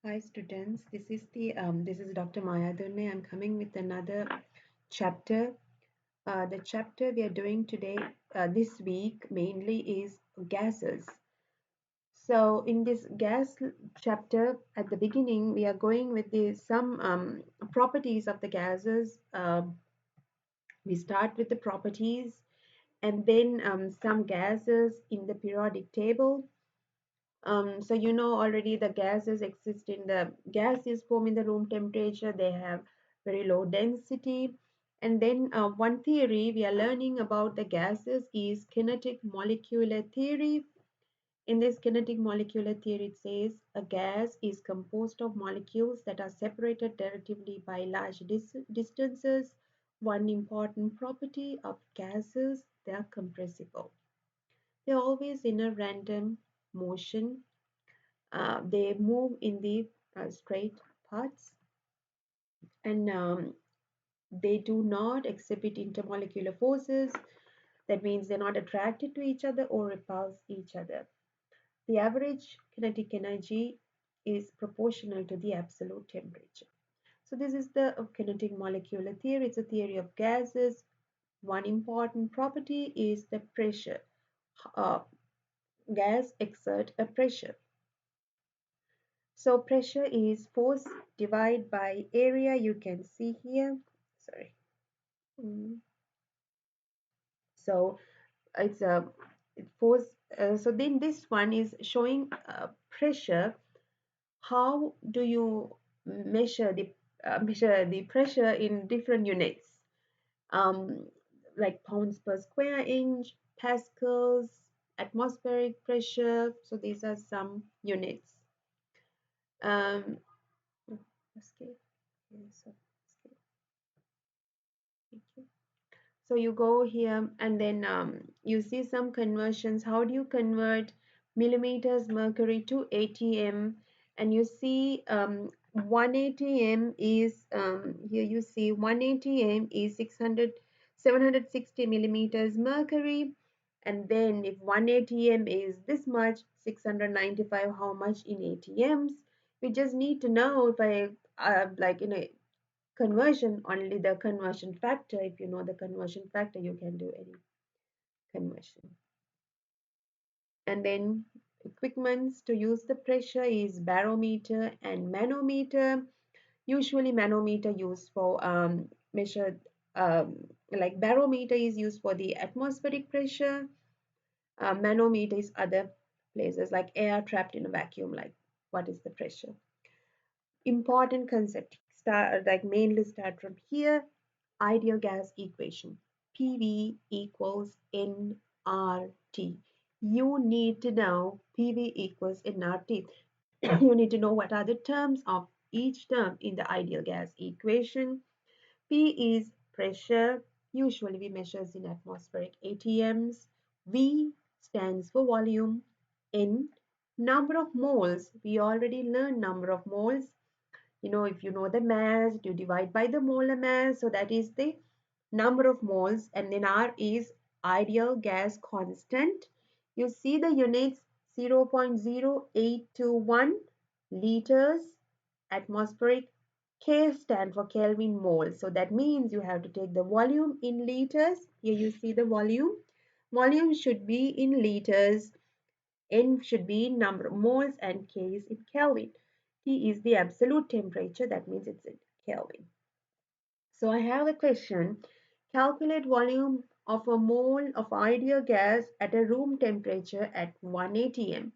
Hi students, this is Dr. Maya Durne. I'm coming with another chapter. The chapter we are doing today, this week, mainly is gases. So in this chapter, at the beginning, we are going with some properties of the gases. We start with the properties, and then some gases in the periodic table. So you know already the gases exist in the gases form in the room temperature. They have very low density. And then one theory we are learning about the gases is kinetic molecular theory. In this kinetic molecular theory, it says a gas is composed of molecules that are separated relatively by large distances. One important property of gases, they are compressible. They're always in a random motion. They move in the straight paths, and they do not exhibit intermolecular forces. That means they're not attracted to each other or repulse each other. The average kinetic energy is proportional to the absolute temperature. So this is the kinetic molecular theory. It's a theory of gases. One important property is the pressure. Uh, gas exert a pressure. So pressure is force divided by area. You can see here. Sorry. Mm. So it's a force. So then this one is showing pressure. How do you measure the pressure in different units? Um, like pounds per square inch, pascals, atmospheric pressure. So these are some units. Um, escape. Yes, escape. Thank you. So you go here and then you see some conversions. How do you convert millimeters mercury to ATM? And you see 1 ATM is, here you see 1 ATM is 760 millimeters mercury. And then if 1 ATM is this much, 695, how much in ATMs? We just need to know if I, like, conversion, only the conversion factor. If you know the conversion factor, you can do any conversion. And then equipments to use the pressure is barometer and manometer. Usually manometer used for measure, um, like barometer is used for the atmospheric pressure. Manometer is other places like air trapped in a vacuum, like what is the pressure. Important concept, start like mainly start from here. Ideal gas equation, PV equals nRT. You need to know PV equals nRT. You need to know what are the terms of each term in the ideal gas equation. P is pressure, usually we measure in atmospheric ATMs. V stands for volume. N, number of moles. We already learned number of moles. If you know the mass, you divide by the molar mass. So that is the number of moles. And then R is ideal gas constant. You see the units 0.0821 liters atmospheric. K stand for Kelvin mole. So that means you have to take the volume in liters. Here you see the volume. Volume should be in liters. N should be number of moles and K is in Kelvin. T is the absolute temperature, that means it's in Kelvin. So I have a question. Calculate volume of a mole of ideal gas at a room temperature at 1 atm.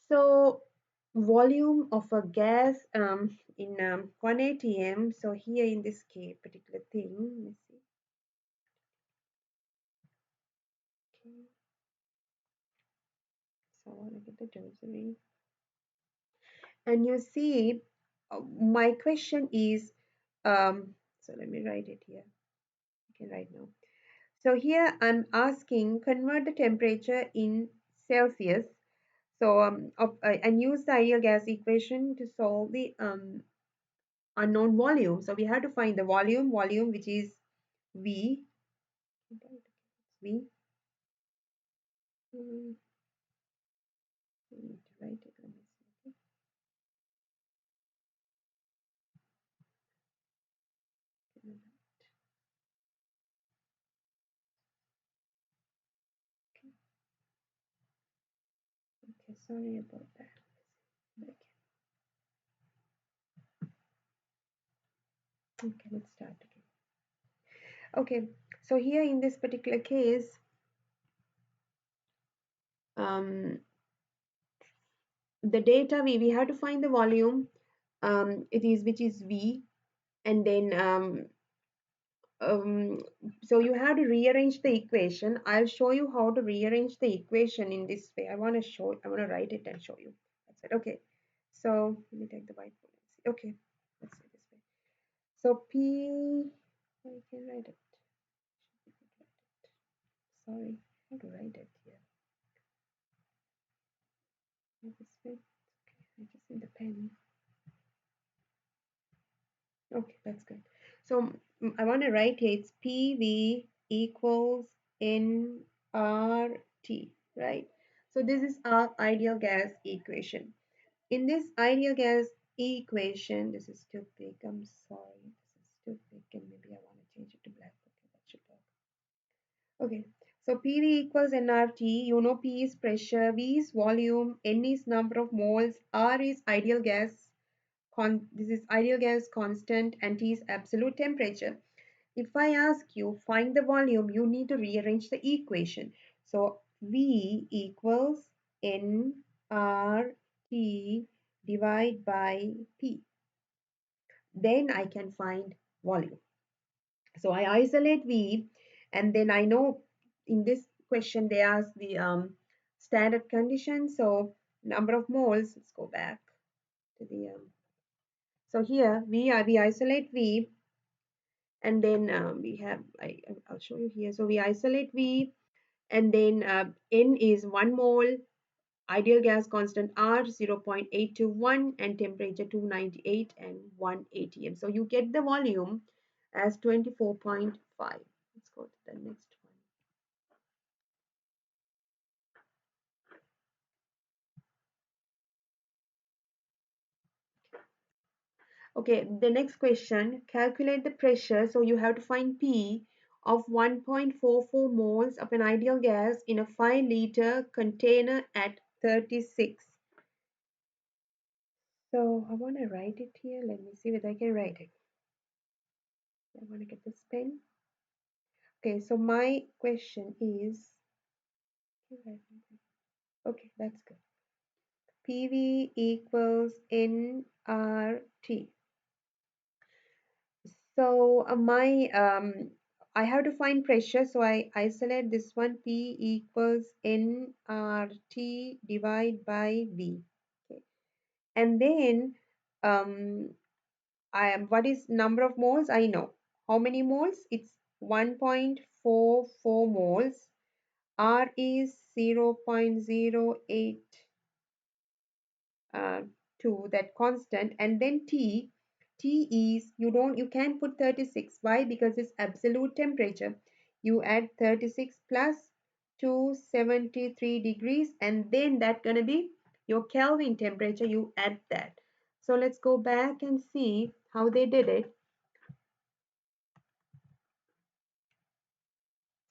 So volume of a gas in 1 atm. So here in this case, particular thing, let me see. Okay. So I want to get the dosary. And you see, my question is, so let me write it here. I can write now. So here I'm asking, convert the temperature in Celsius. So and use the ideal gas equation to solve the unknown volume. So we have to find the volume, which is V. V. Hmm, I need to write it. Let me see. Sorry about that. Okay, let's start again. Okay, so here in this particular case, um, the data we have to find the volume, it is which is V, and then um, so you have to rearrange the equation. I'll show you how to rearrange the equation in this way. I want to write it and show you. That's it. Okay. So let me take the whiteboard and see. Okay, let's see this way. So P, I can write it. Sorry, how to write it here? This way. Okay, I just need the pen. Okay, that's good. So I want to write here, it's PV equals nRT, right? So this is our ideal gas equation. In this ideal gas equation, this is too big, I'm sorry, this is too big, and maybe I want to change it to black. Okay, that should work. Okay, so PV equals nRT. You know P is pressure, V is volume, N is number of moles, R is ideal gas this is ideal gas constant, and T is absolute temperature. If I ask you find the volume, you need to rearrange the equation. So V equals nRT divided by P. Then I can find volume. So I isolate V, and then I know in this question they ask the standard condition. So number of moles, let's go back to the so here we isolate V, and then we have I'll show you here. So we isolate V, and then N is 1 mole, ideal gas constant R 0.821, and temperature 298 and 1 atm. So you get the volume as 24.5. Let's go to the next one. Okay, the next question, calculate the pressure. So you have to find P of 1.44 moles of an ideal gas in a 5-liter container at 36. So I want to write it here. Let me see whether I can write it. I want to get this pen. Okay, so my question is, okay, that's good. PV equals nRT. So I have to find pressure, so I isolate this one. P equals nRT divided by V. Okay. And then what is number of moles? I know. How many moles? It's 1.44 moles. R is 0.08 to that constant, and then T is, you can't put 36. Why? Because it's absolute temperature. You add 36 plus 273 degrees, and then that's gonna be your Kelvin temperature. You add that. So let's go back and see how they did it.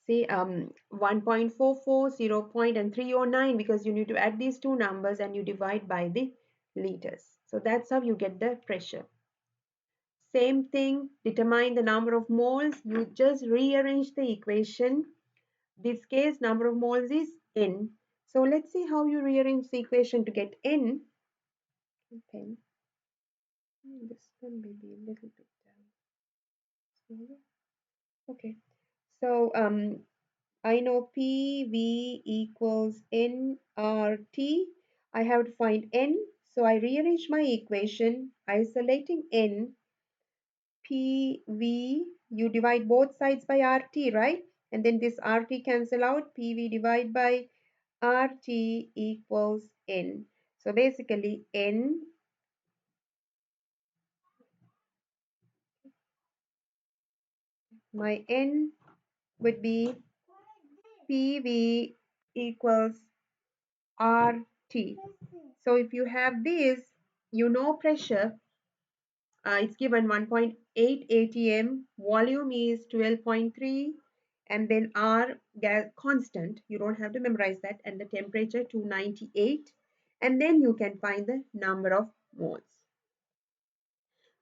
See 1.44, 0 and 309, because you need to add these two numbers and you divide by the liters. So that's how you get the pressure. Same thing, determine the number of moles. You just rearrange the equation. This case, number of moles is N. So let's see how you rearrange the equation to get N. Pen. This one may be a little bit smaller. Okay. So I know PV equals nRT. I have to find N. So I rearrange my equation, isolating N. PV, you divide both sides by RT, right? And then this RT cancel out, PV divided by RT equals N. So basically N, my N would be PV equals RT. So if you have this, you know pressure, it's given 1.8 atm, volume is 12.3, and then R gas constant, you don't have to memorize that, and the temperature 298, and then you can find the number of moles.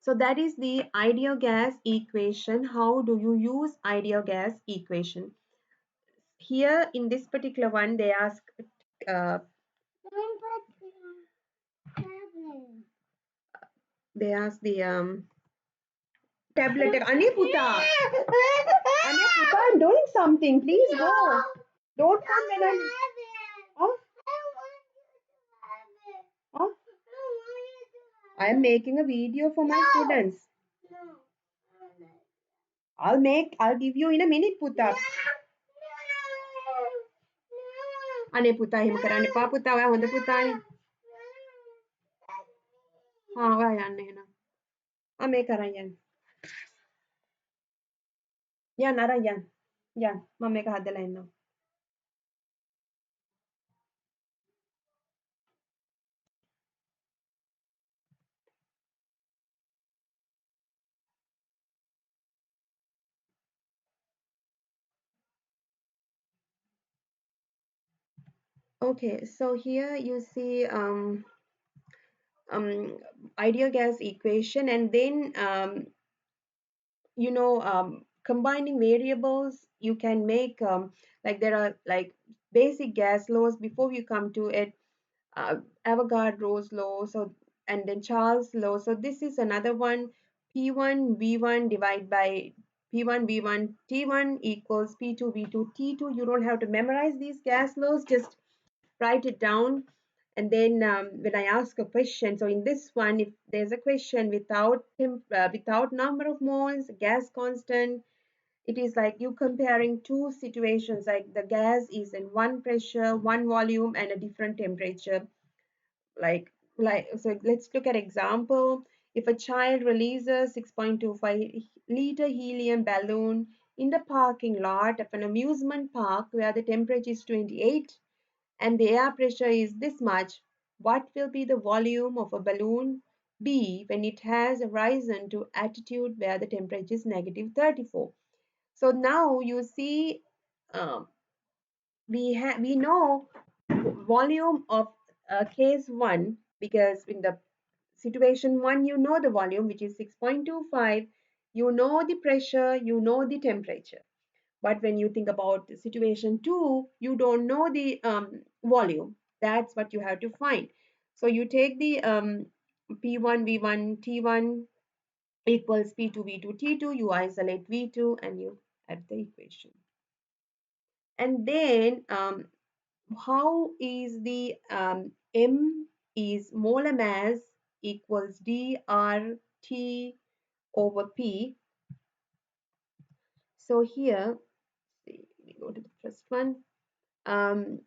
So that is the ideal gas equation. How do you use ideal gas equation? Here in this particular one, they ask, uh, they ask the tablet. Aniputa, Aniputa, I'm doing something. Please go. Don't come when I'm. Huh? Huh? I am making a video for my students. I'll give you in a minute, Puta. අනේ පුතා එහෙම කරන්න එපා පුතා ඔයා හොඳ පුතානේ ඔයා යන්න එහෙනම් මේක අරන් යන්න යන්න අරන් යන්න යන්න මම මේක හදලා එන්නම් okay so here you see um ideal gas equation and then you know combining variables you can make like there are like basic gas laws before you come to it Avogadro's law so and then Charles law so this is another one P1 V1 divided by P1 V1 T1 equals P2 V2 T2 you don't have to memorize these gas laws just write it down and then when I ask a question so in this one if there's a question without number of moles gas constant it is like you comparing two situations like the gas is in one pressure one volume and a different temperature like so let's look at example if a child releases 6.25 liter helium balloon in the parking lot of an amusement park where the temperature is 28 and the air pressure is this much, what will be the volume of a balloon be when it has risen to altitude where the temperature is negative 34? So now you see um, we know volume of case 1 because in the situation 1 you know the volume which is 6.25 you know the pressure you know the temperature but when you think about situation 2 you don't know the volume that's what you have to find so you take the p1 v1 t1 equals p2 v2 t2 you isolate v2 and you add the equation and then how is the m is molar mass equals dRT over p so here we go to the first one um,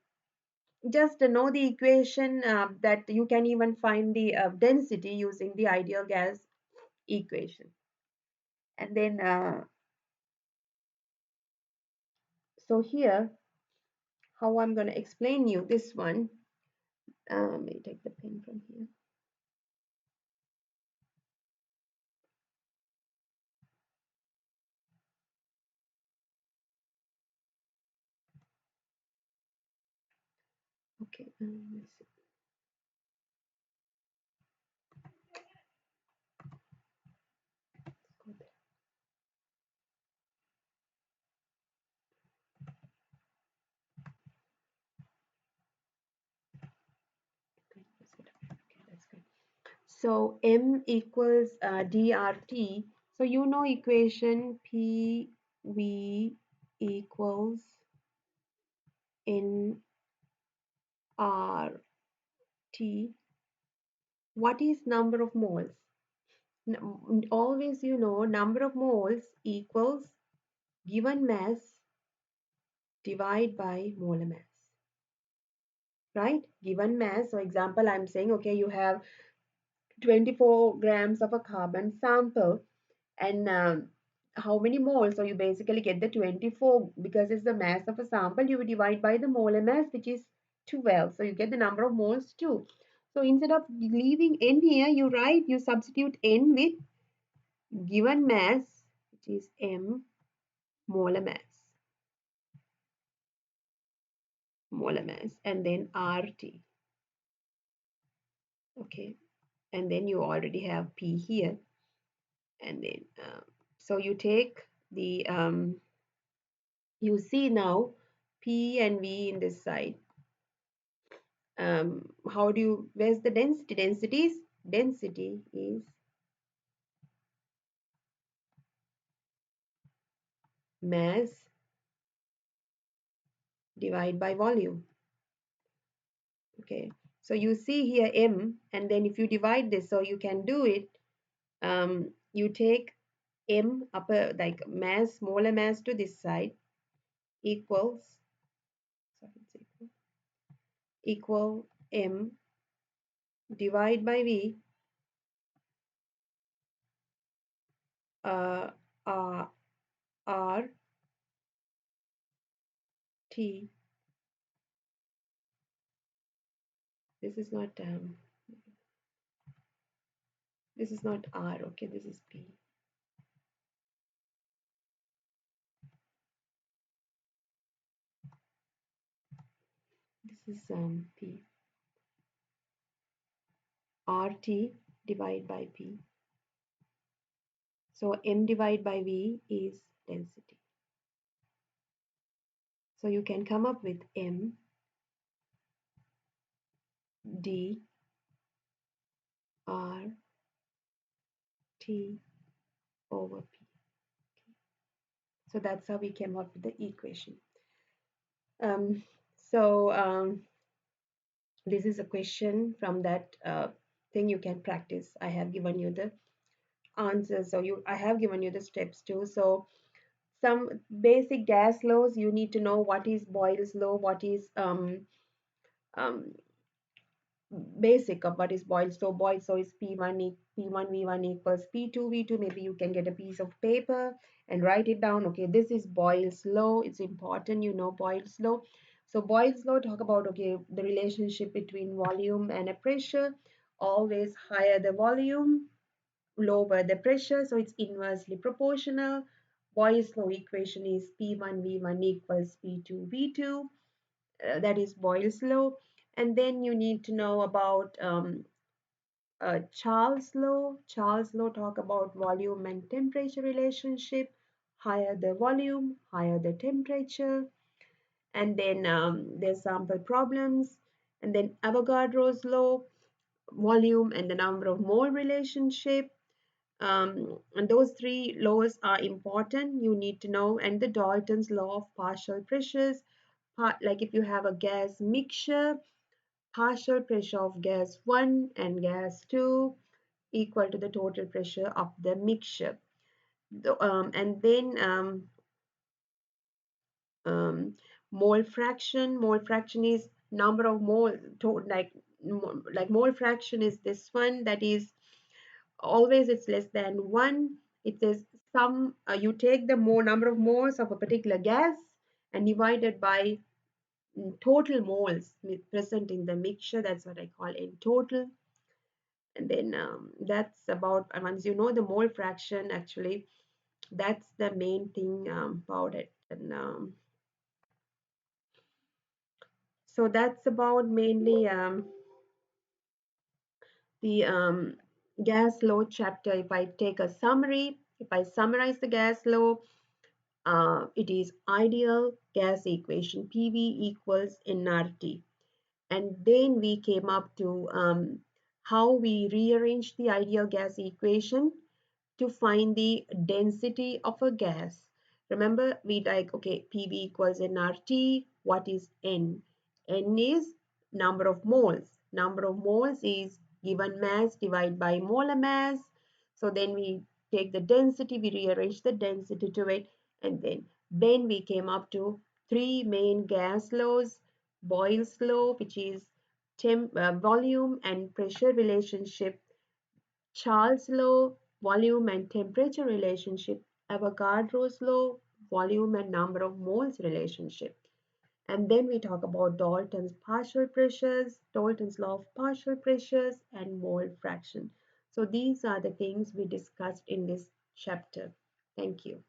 just know the equation that you can even find the density using the ideal gas equation and then so here how I'm going to explain you this one let me take the pen from here okay let's see. Go there. Okay, that's good. So m equals dRT so you know equation PV equals nRT what is number of moles always you know number of moles equals given mass divided by molar mass right given mass so example I'm saying okay you have 24 grams of a carbon sample and how many moles so you basically get the 24 because it's the mass of a sample you divide by the molar mass which is 12 so you get the number of moles too so instead of leaving n here you write you substitute n with given mass which is m molar mass and then RT Okay, and then you already have P here, and then so you take the you see now P and V in this side. How do you, where's the density? Density is mass divided by volume. Okay, so you see here M, and then if you divide this, so you can do it. You take M upper, like mass, smaller mass to this side, equals, sorry, it's equal M divide by V, uh, R, R T. This is not R. Okay, this is P. This is P. RT divided by P. So M divided by V is density. So you can come up with M D R T over P. So that's how we came up with the equation. Um, so this is a question from that thing you can practice. I have given you the answers. So I have given you the steps too. So some basic gas laws, you need to know what is Boyle's law, what is um, basic of what is Boyle's law. Boyle's law is P1 V1 equals P2 V2. Maybe you can get a piece of paper and write it down. Okay, this is Boyle's law. It's important you know Boyle's law. So Boyle's law talk about, okay, the relationship between volume and a pressure. Always higher the volume, lower the pressure, so it's inversely proportional. Boyle's law equation is P1 V1 equals P2 V2. That is Boyle's law. And then you need to know about Charles' law. Charles' law talk about volume and temperature relationship. Higher the volume, higher the temperature. And then there's sample problems. And then Avogadro's law, volume and the number of mole relationship. And those three laws are important. You need to know. And the Dalton's law of partial pressures. Like if you have a gas mixture, partial pressure of gas 1 and gas 2 equal to the total pressure of the mixture. And then um, mole fraction. Mole fraction is number of mole, like mole fraction is this one, that is always it's less than 1. It says some you take the more number of moles of a particular gas and divide it by total moles present in the mixture. That's what I call in total. And then that's about, once you know the mole fraction, actually that's the main thing about it. And so that's about mainly the gas law chapter. If I take a summary, if I summarize the gas law, it is ideal gas equation PV equals nRT. And then we came up to how we rearrange the ideal gas equation to find the density of a gas. Remember, we like, okay, PV equals nRT. What is N? N is number of moles. Number of moles is given mass divided by molar mass. So then we take the density, we rearrange the density to it, and then we came up to three main gas laws. Boyle's law, which is volume and pressure relationship. Charles' law, volume and temperature relationship. Avogadro's law, volume and number of moles relationship. And then we talk about Dalton's partial pressures, Dalton's law of partial pressures, and mole fraction. So these are the things we discussed in this chapter. Thank you.